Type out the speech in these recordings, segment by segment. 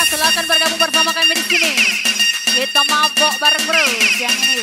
Silakan bergabung bersama kami di sini. Kita mabok bareng bro siang ini.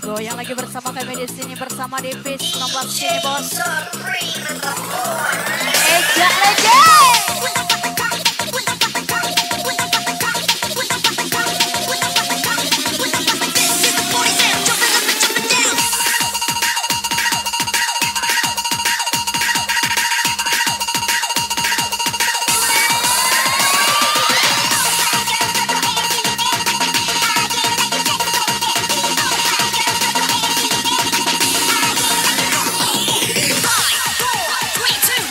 Goyang lagi bersama kami di sini bersama Davis 16 sini bos. Ejak legend. Three, two,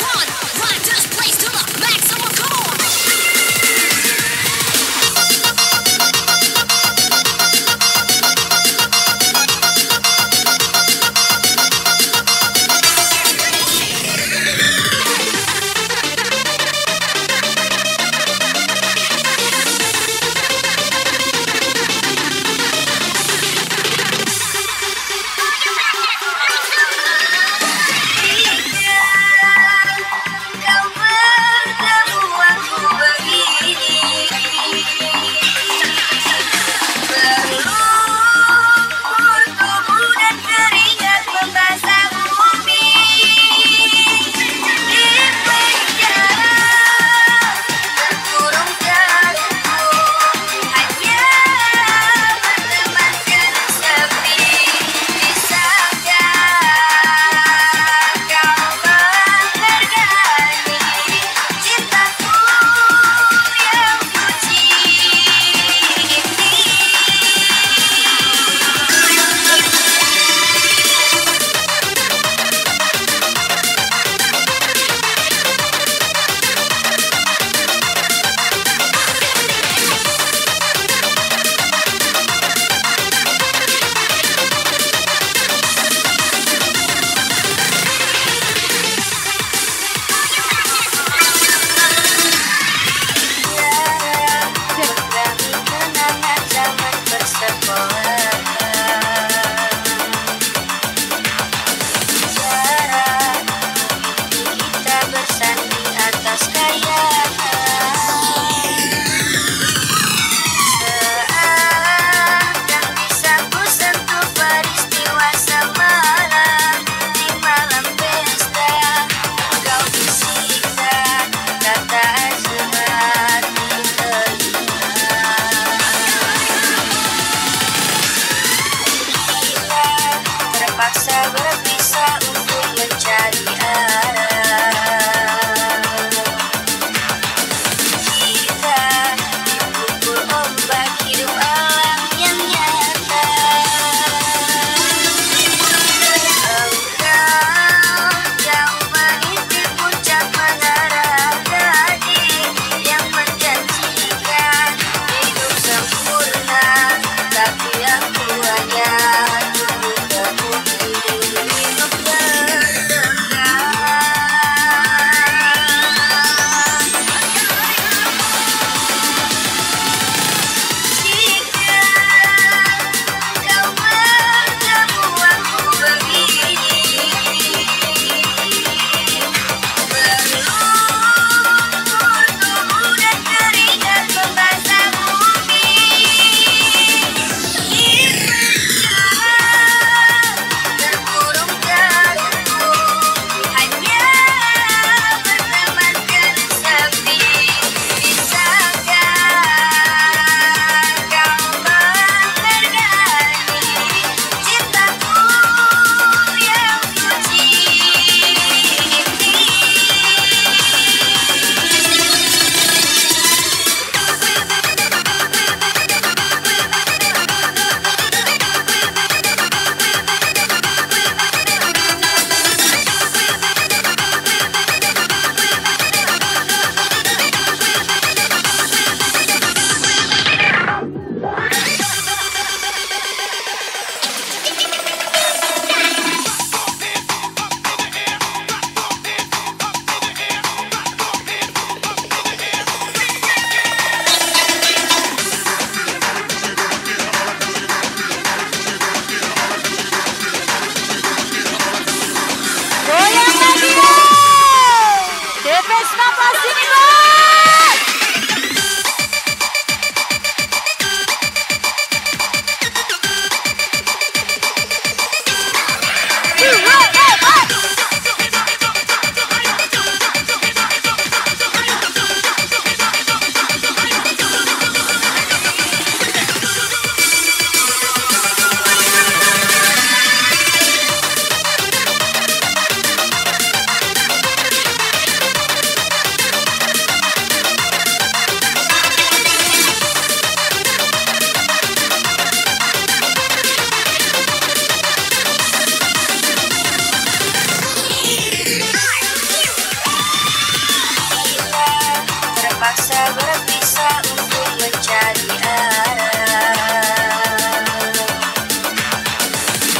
berpisah untuk mencari arah.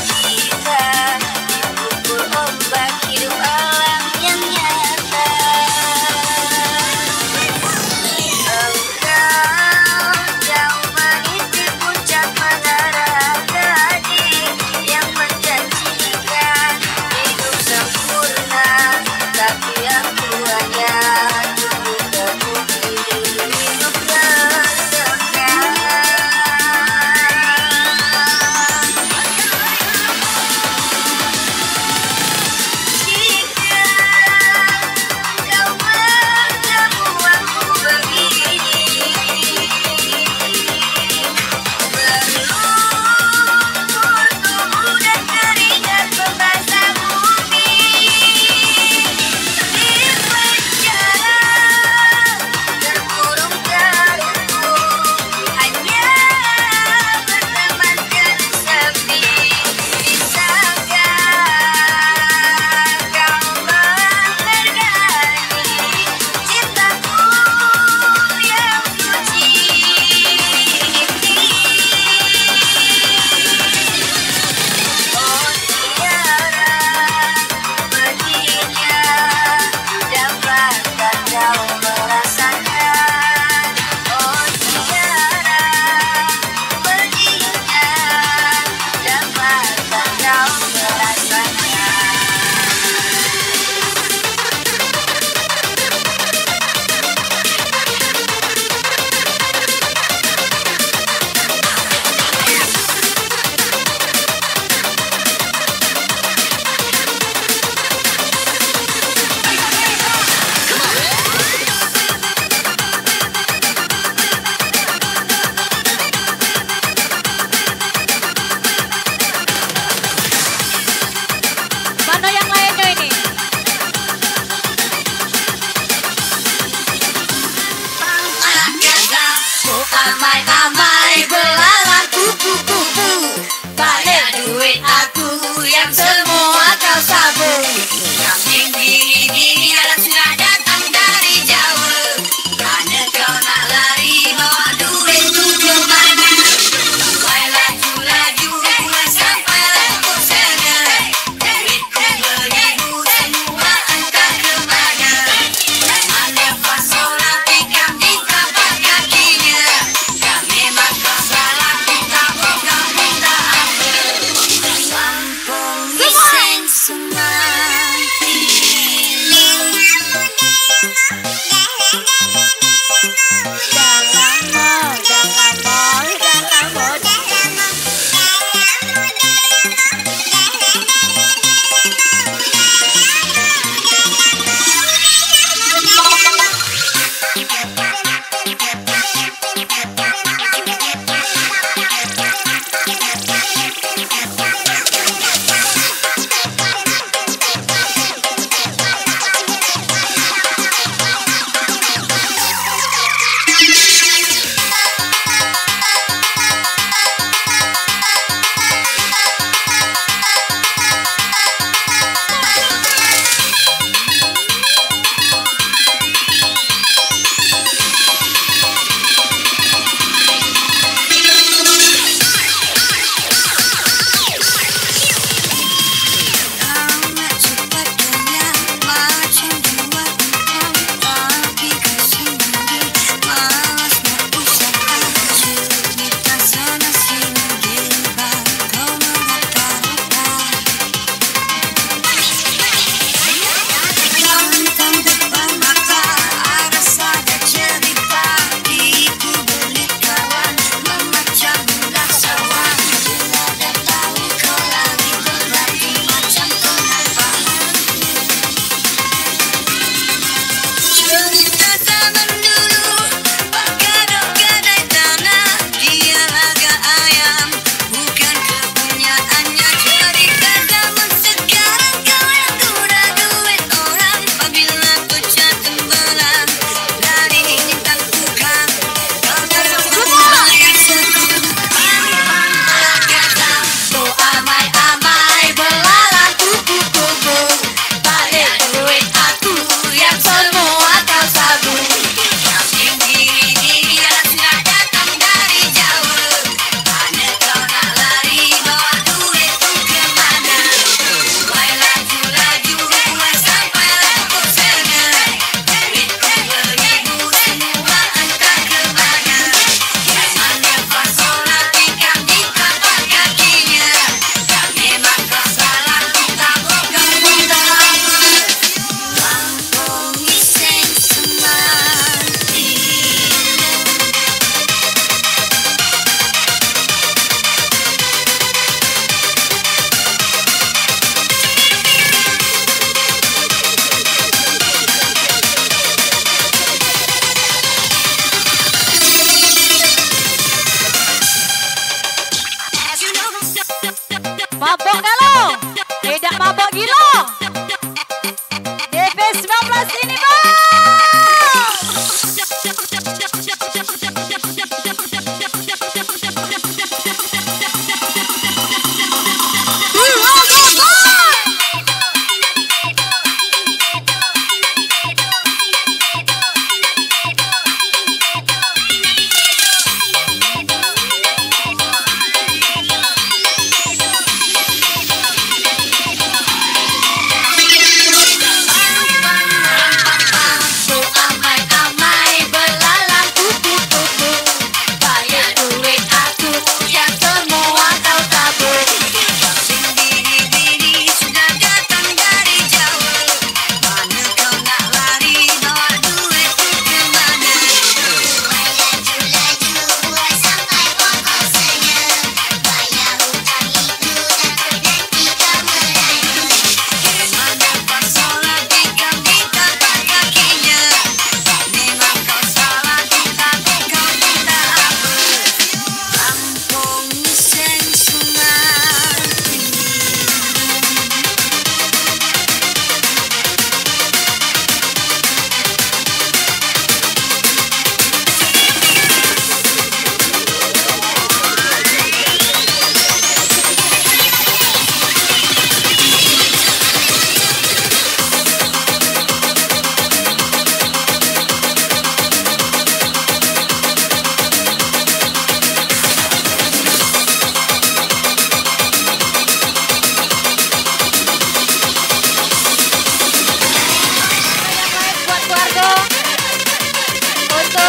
Kita dipukul ombak hidup alam yang nyata. Engkau jauh meniti puncak menara tadi yang menjanjikan hidup sempurna, tapi aku hanya tunggu terbukti hidup tertekan. Jika kau bertemu aku begini, berlumpur tubuh dan keringat membasah bumi. Di penjara terkurung terungkung, hanya bertemankan sepi. Bisakah kau menghargai cintaku yang suci ini? Oh tiara, perginya dapatkah kau merasakan? Oh tiara, perginya dapatkah kau merasakan? Mana yang lainnya ini? Amai-amai belalang kupu-kupu, banyak duit aku yang semua kau sabu. Kambing bini-bini anak sudah datang dari jauh. Mana kau nak lari bawa duit tu kemana? Mulai laju-laju mulai sampai lembut sana. Duit ku beribu semua entah kemana. Mana fasola ikan di tapak kakinya. Yang memang kau salah kita bukan minta ampun. Lampung bising semati.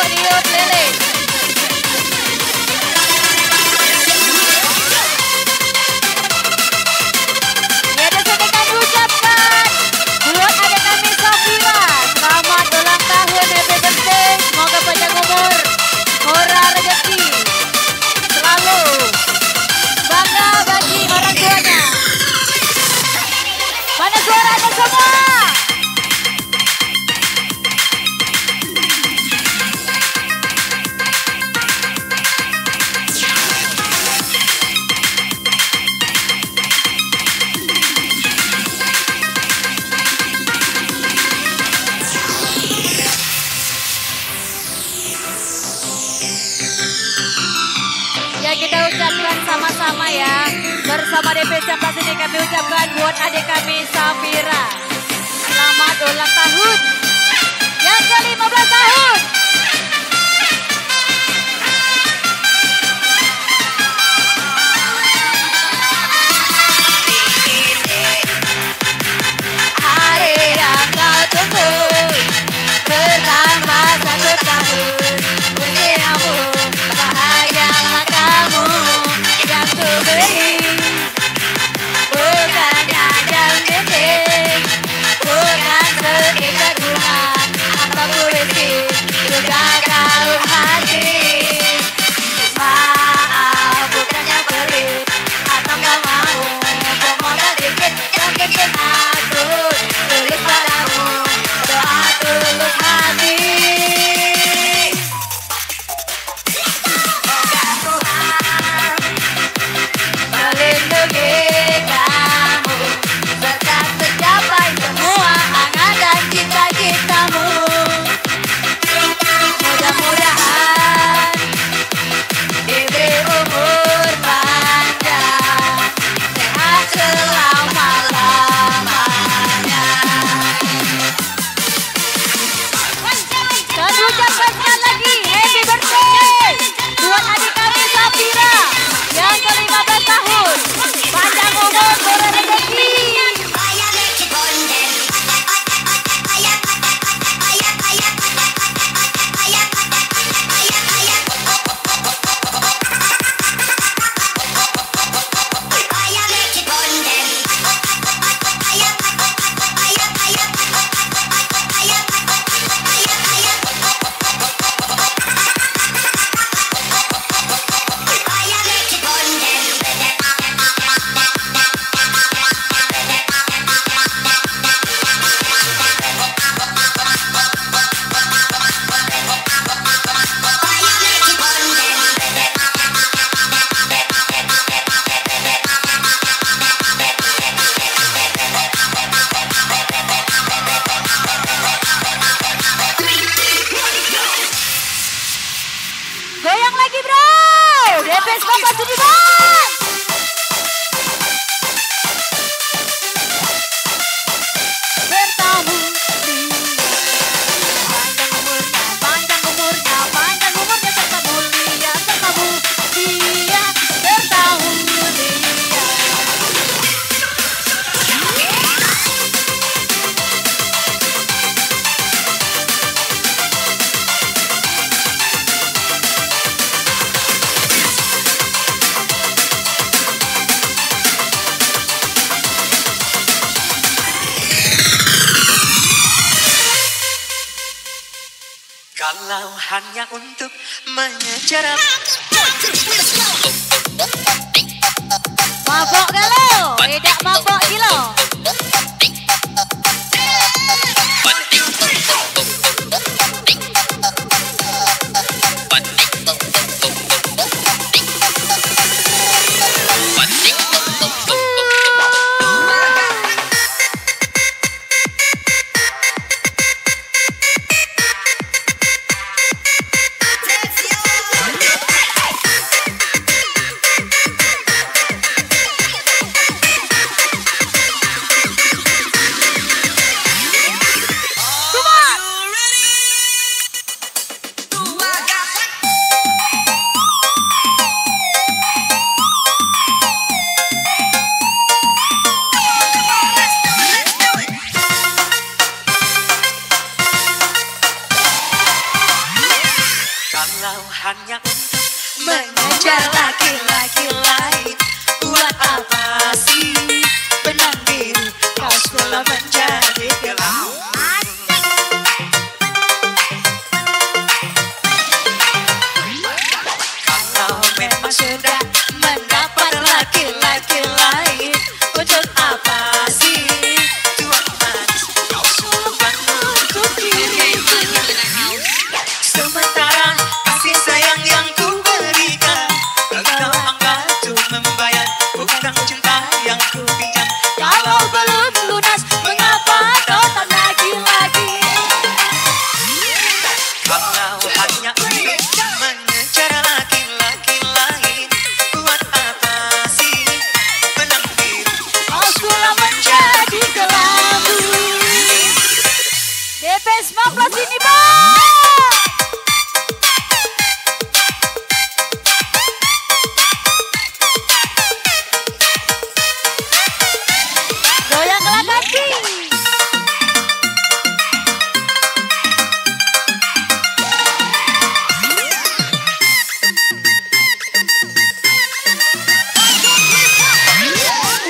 Niut Lele. Ya di sini kami ucapkan buat adik kami Safira, selamat ulang tahun, happy birthday, semoga panjang umur, murah rezeki, selalu bangga bagi orang tuanya. Mana suaranya semua? Ya kita ucapkan sama-sama ya. Bersama DP 19 ini kami ucapkan buat adik kami Safira, selamat ulang tahun yang ke-15 tahun. Hari yang kau tunggu bertambah 1 tahun. Usiamu bahagialah kamu yang ku beri. Bukan ajang titik, bukan sekedar bunga atau puisi, juga kalung hati. Maaf bukan yang pelit atau gak mau pemoga dikit yang bikin aku tulis padamu doa tulus hati. Melindungi kamu serta tercapai semua angan dan cita-citamu. Mudah-mudahan diberi umur panjang, sehat selama-lamanya. Kami ucapkan sekali lagi happy birthday buat adik kami Safira yang ke-15 tahun. Panjang umur, murah rezeki. Goyang lagi bro, DP Bapak Sudirman. Bertamu panjang umurnya, panjang umurnya serta mulia, serta mulia, bertahun dia. Kalau hanya untuk mengejar Mabok galau, tidak mabok gila. Kalau hanya untuk mengejar laki-laki lain, buat apa sih benang biru kau sekolah menjadi gelap. Kalau memang sudah mendapat laki-laki lain, untuk apa sih tuan manis kau sungguh untuk diriku. Sementara kasih sayang yang ku berikan, engkau anggap untuk membayar hutang cinta yang ku pinjam. Kalau belum lunas, mengapa kau tak lagi-lagi? Kalau hanya untuk mengejar laki-laki lain, buat apa sih benang biru kau sudah menjadi kelabu. DP 19 ini bang. Goyang kelas kaki.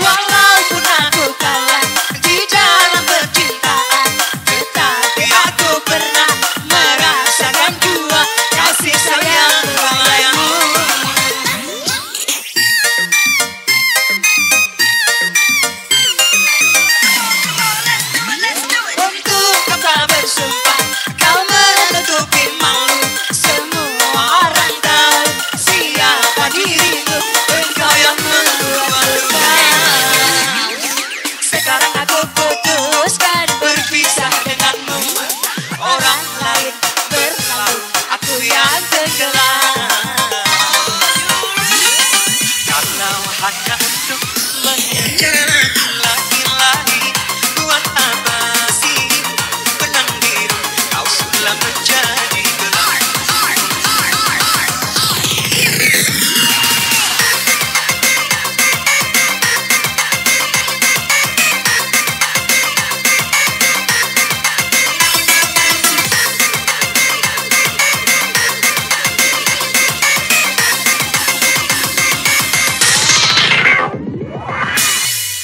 Walaupun aku kalah di dalam percintaan, tetapi aku pernah merasakan dua kasih sayang pelayanmu. Untuk kau bersumpah, kau menutupi malu, semua orang tahu siapa dirimu, engkau yang membuat luka. Sekarang aku putuskan berpisah denganmu, orang lain berlalu, aku yang tenggelam. Kalau hanya untuk mengejar laki-laki, buat apa sih benang biru kau sudah menjadi gelap.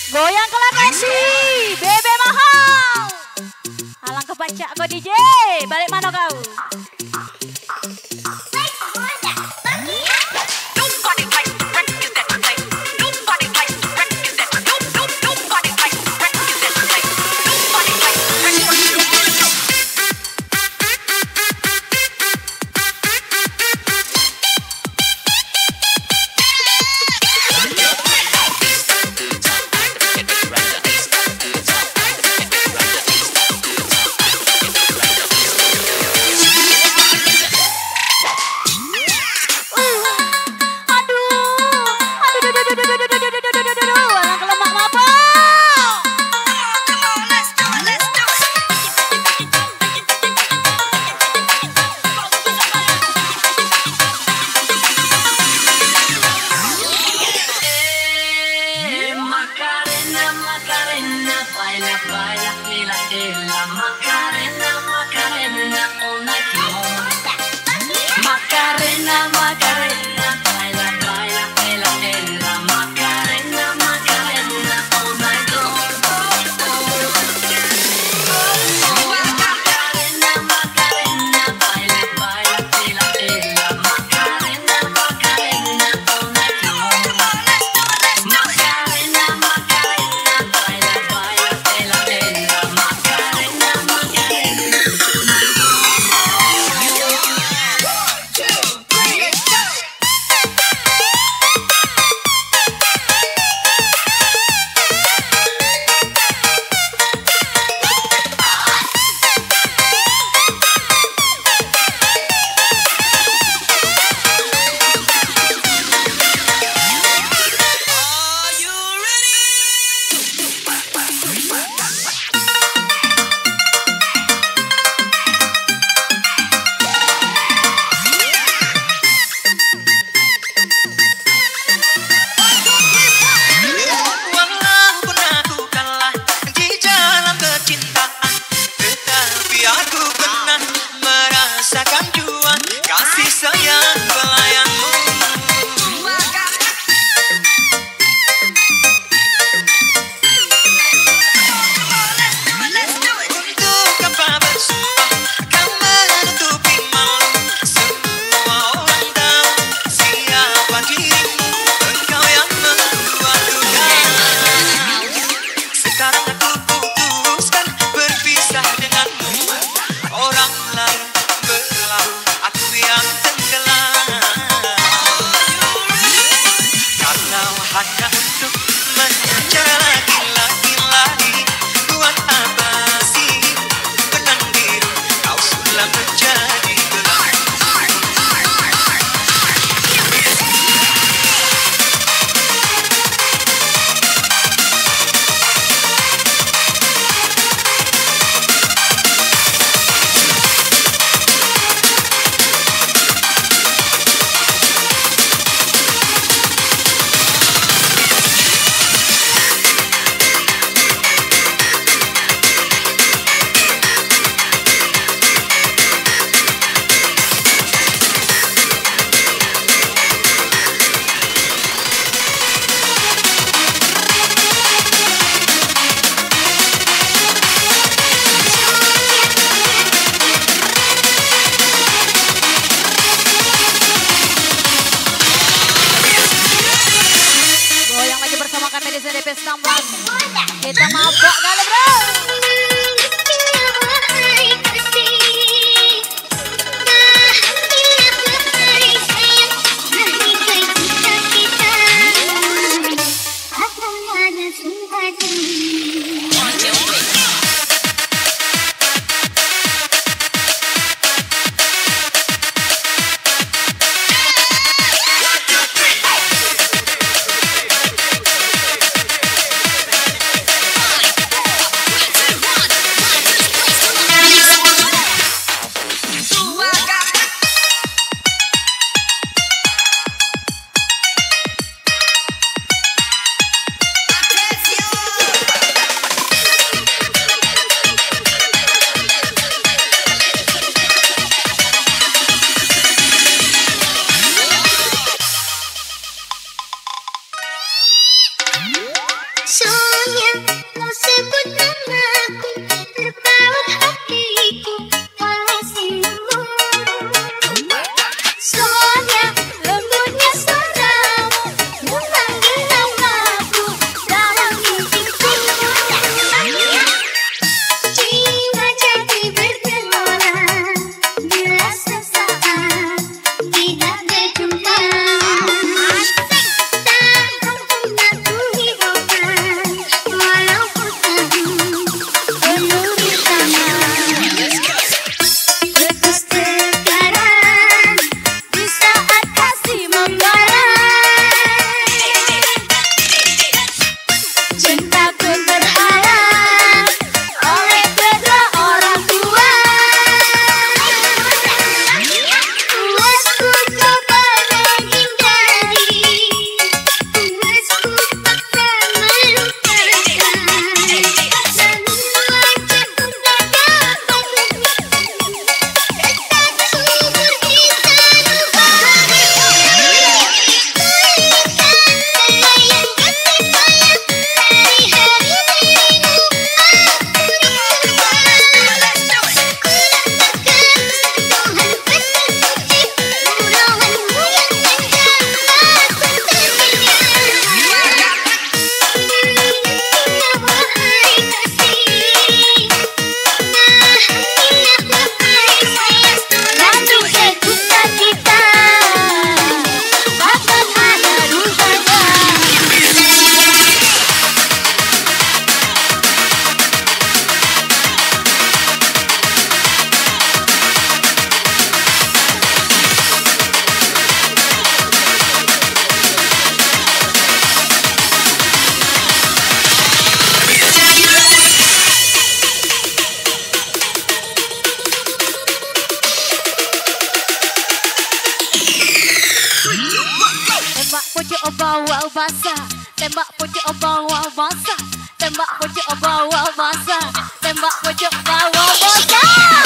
Goyang kelas kaki. Bebe mahal. Halang kebaca kau DJ. Balik mana kau? sayang pelayanmu. Untuk apa bersumpah akan menutupi malu. Semua orang tahu siapa dirimu. Engkau yang membuat duka. Sekarang aku putuskan berpisah denganmu. Orang lain berlalu, aku yang tenggelam. Kalau hanya untuk mengejar lagi, buat apa sih benang biru kau sulam menjadi gelap. Goyang lagi bersama kami di sini DP 16. Kita mabok kali bro. Soalnya kau sebut namaku, terpaut hatiku oleh senyummu. Soalnya lembutnya suaramu memanggil namaku dalam mimpiku. Jiwa jadi bergelora bila sesaat tidak berjumpa. bawah basah, tembak pojok bawah basah, tembak pojok bawah basah, tembak pojok bawah basah.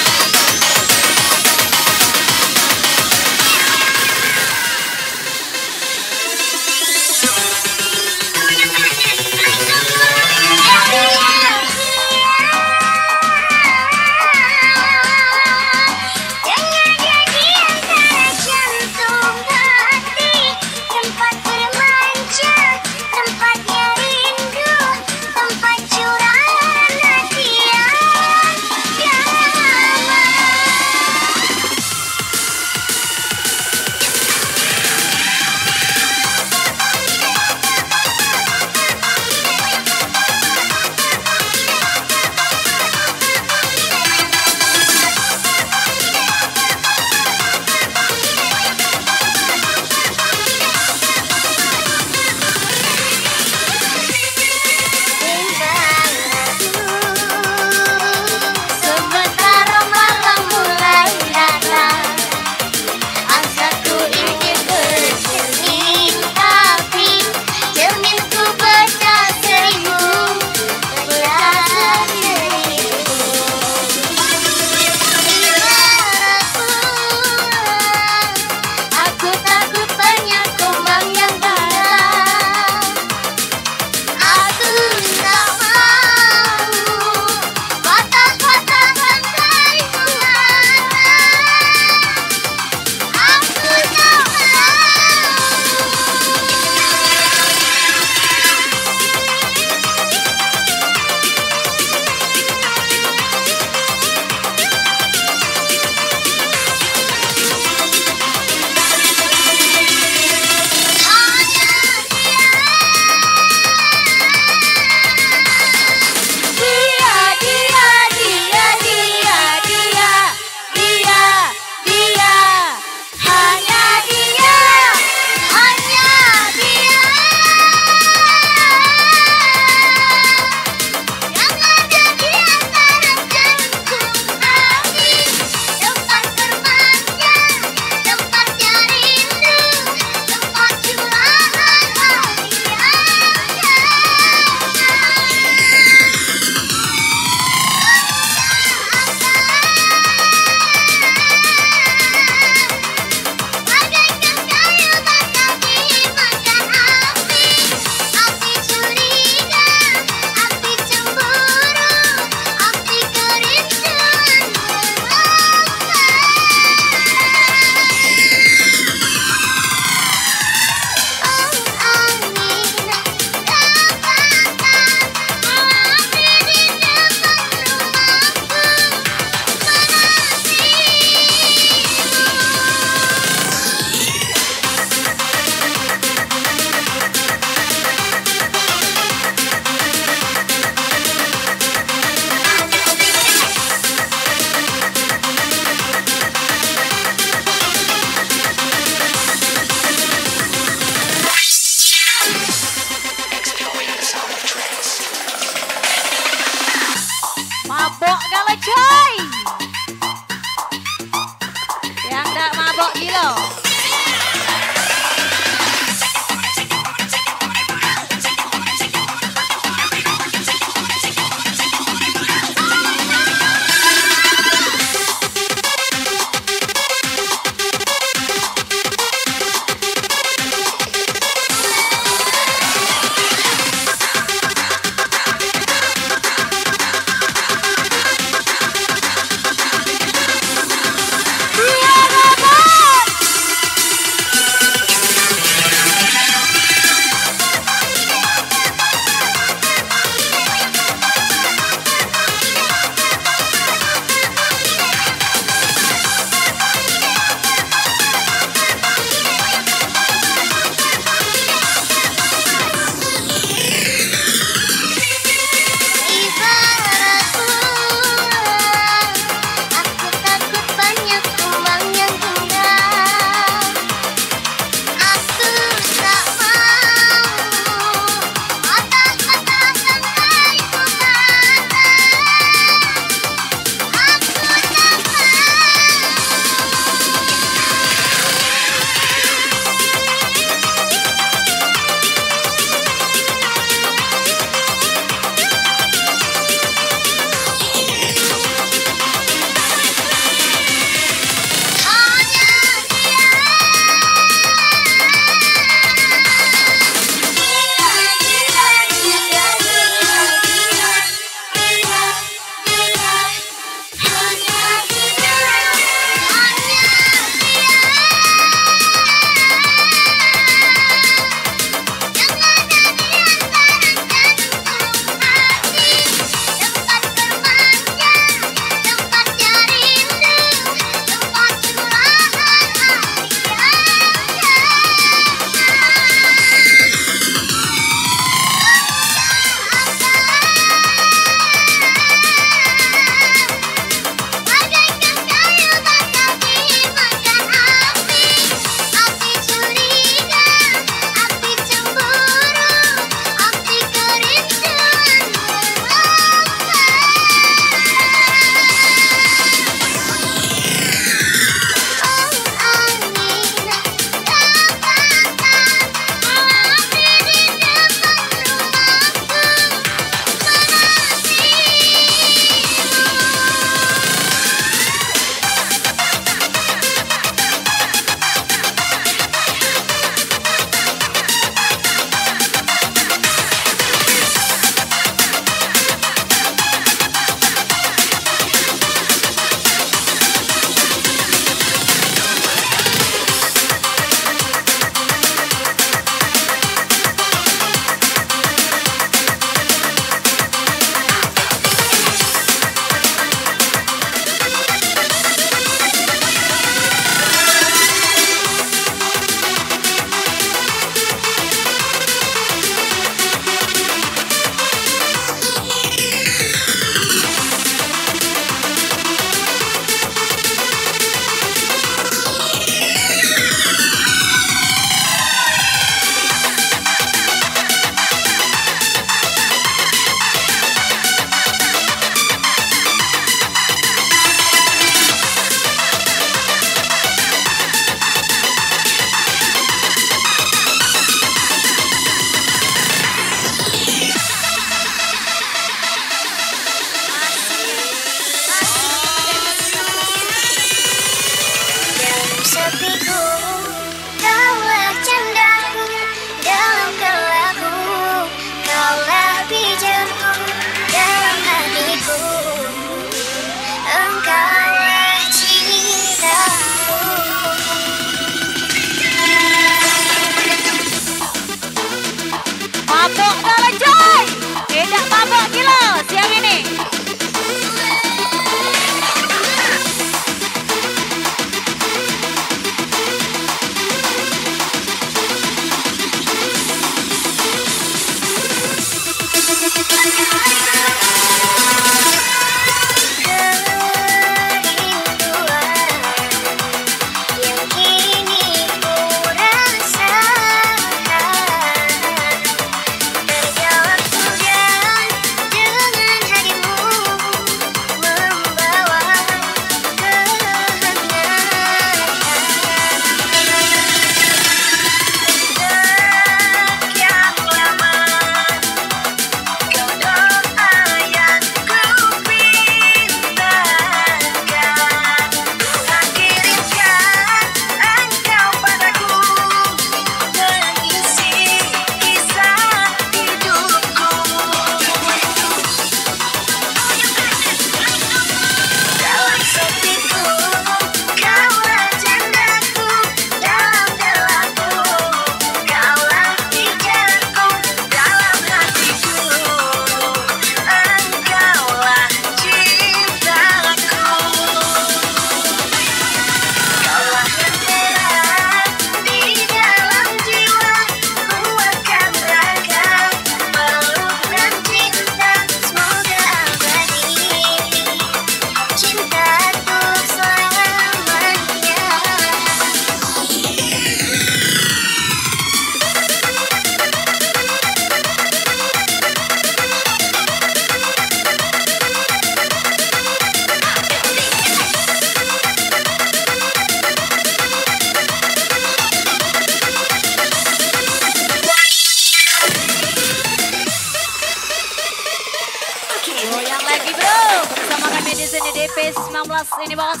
BB19 ini bos.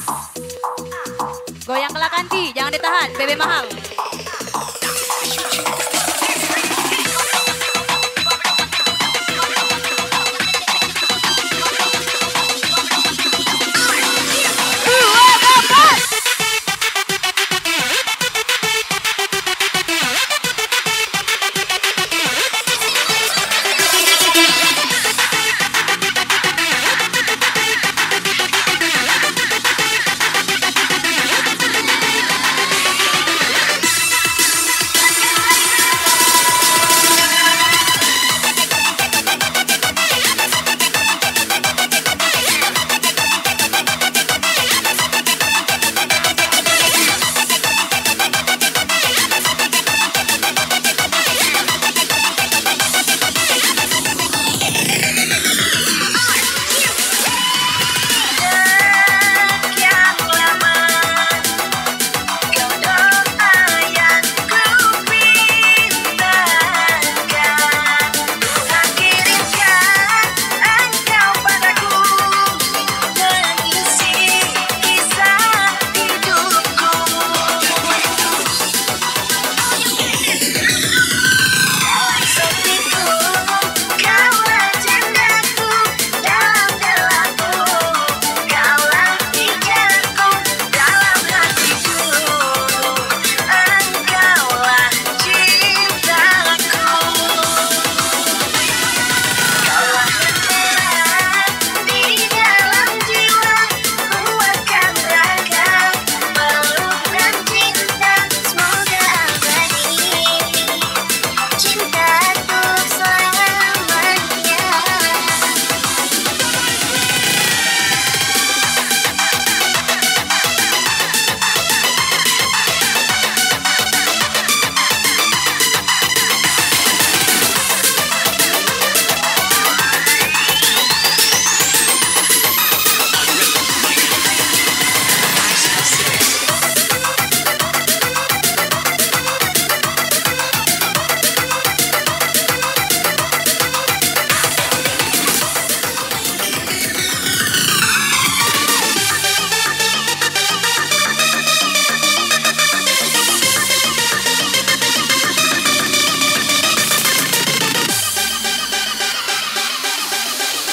Goyang Kelakanti, jangan ditahan, BB mahal.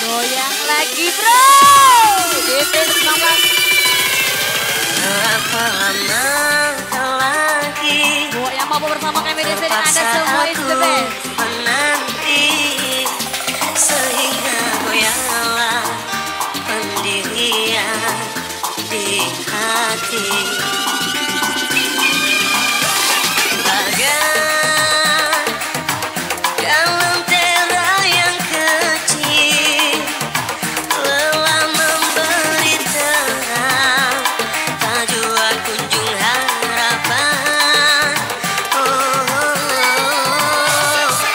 Goyang lagi bro. BB19. Berapa lama kau lagi Buat yang mau bersama kami di sini Anda semua is the best. menanti sehingga goyanglah pendirian di hati. Bagai dalam tera yang kecil, lelah memberi terang, tak jua kunjung harapan. Oh, oh, oh.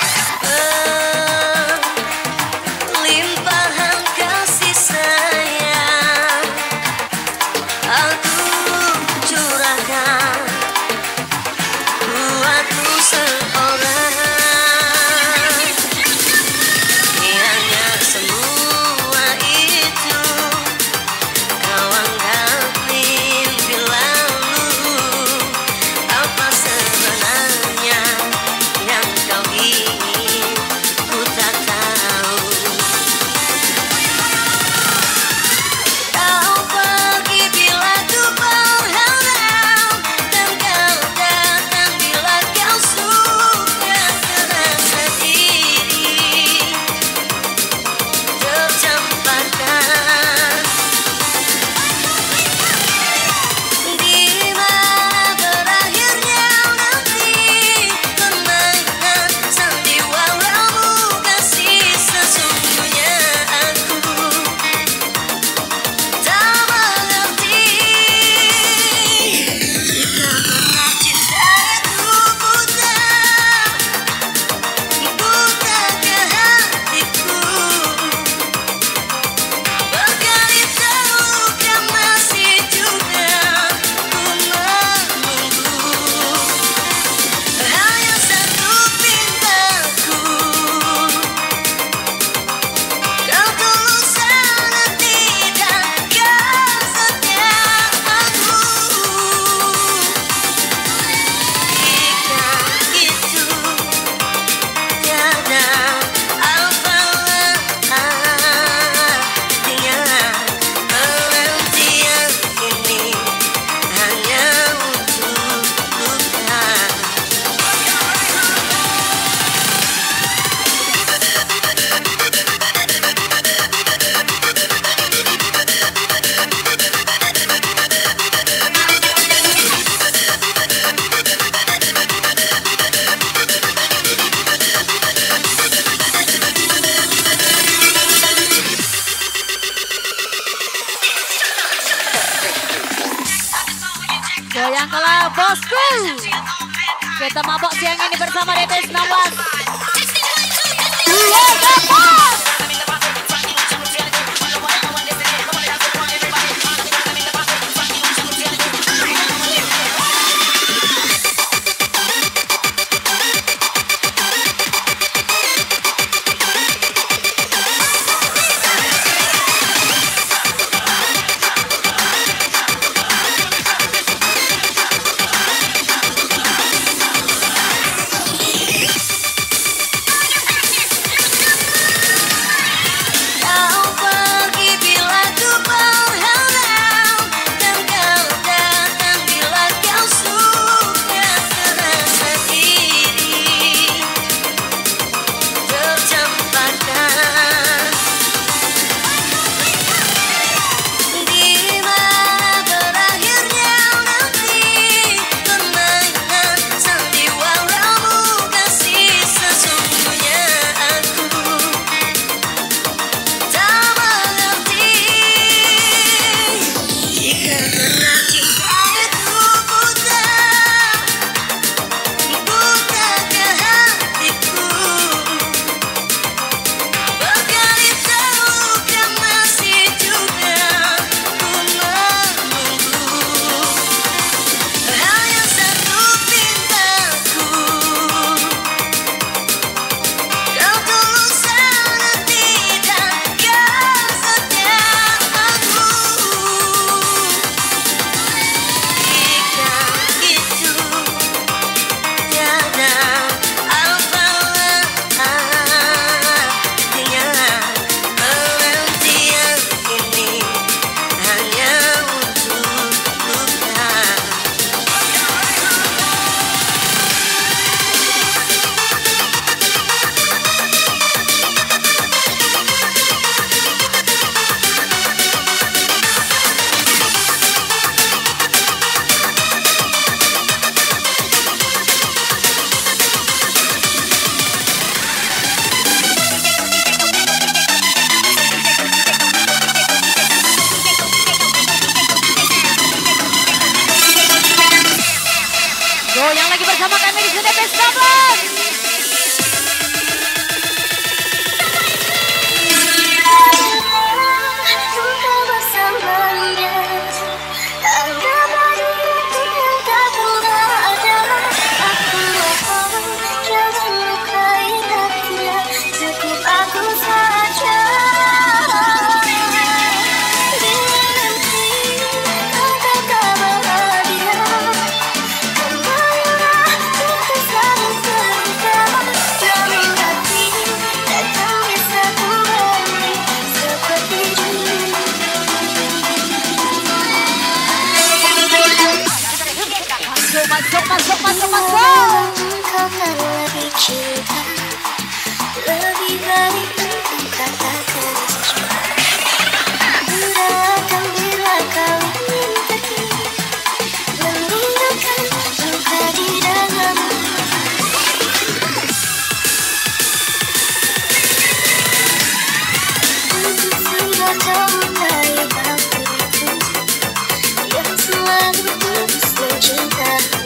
Goyanglah bosku. Kita mabok siang ini bersama DP 19. Dua dapat. Goyang lagi bersama kami di DP 19. Masuk. Kau kan lebih cinta, lebih baik untuk katakan beragam bila kau ingin pergi, meninggalkan luka di dalam. Untuk semua kau mulai aku itu yang selalu tulus mencintamu.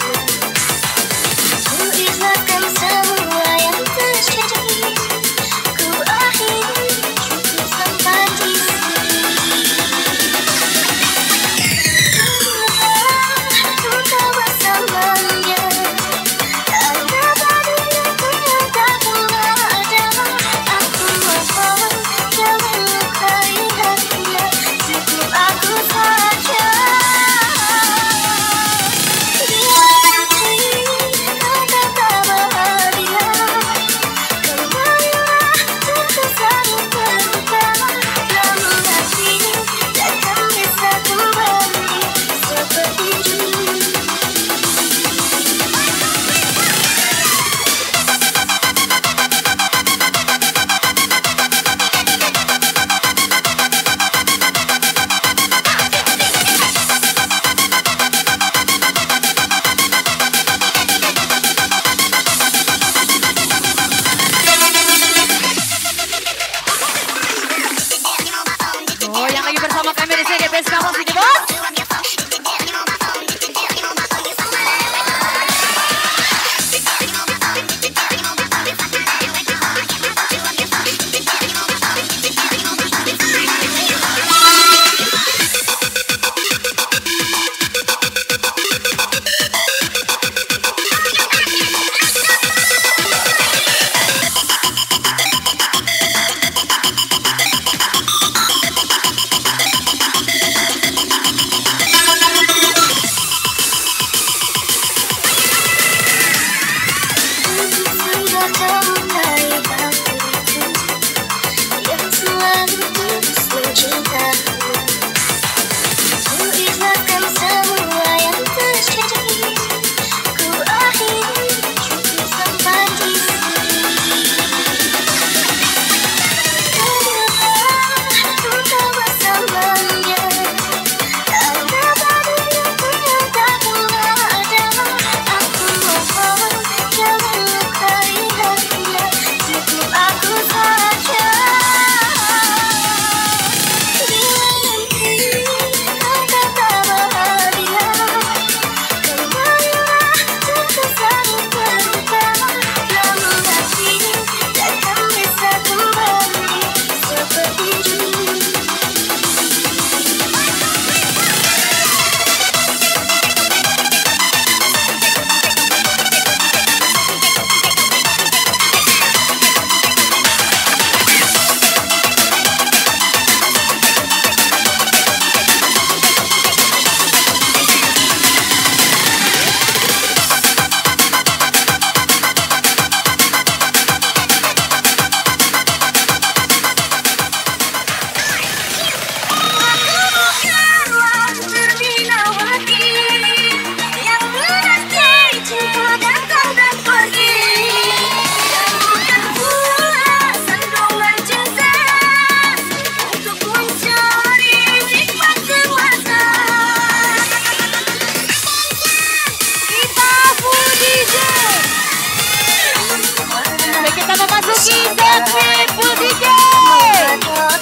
Ku ikhlaskan semua yang Suki Selfie Full DJ.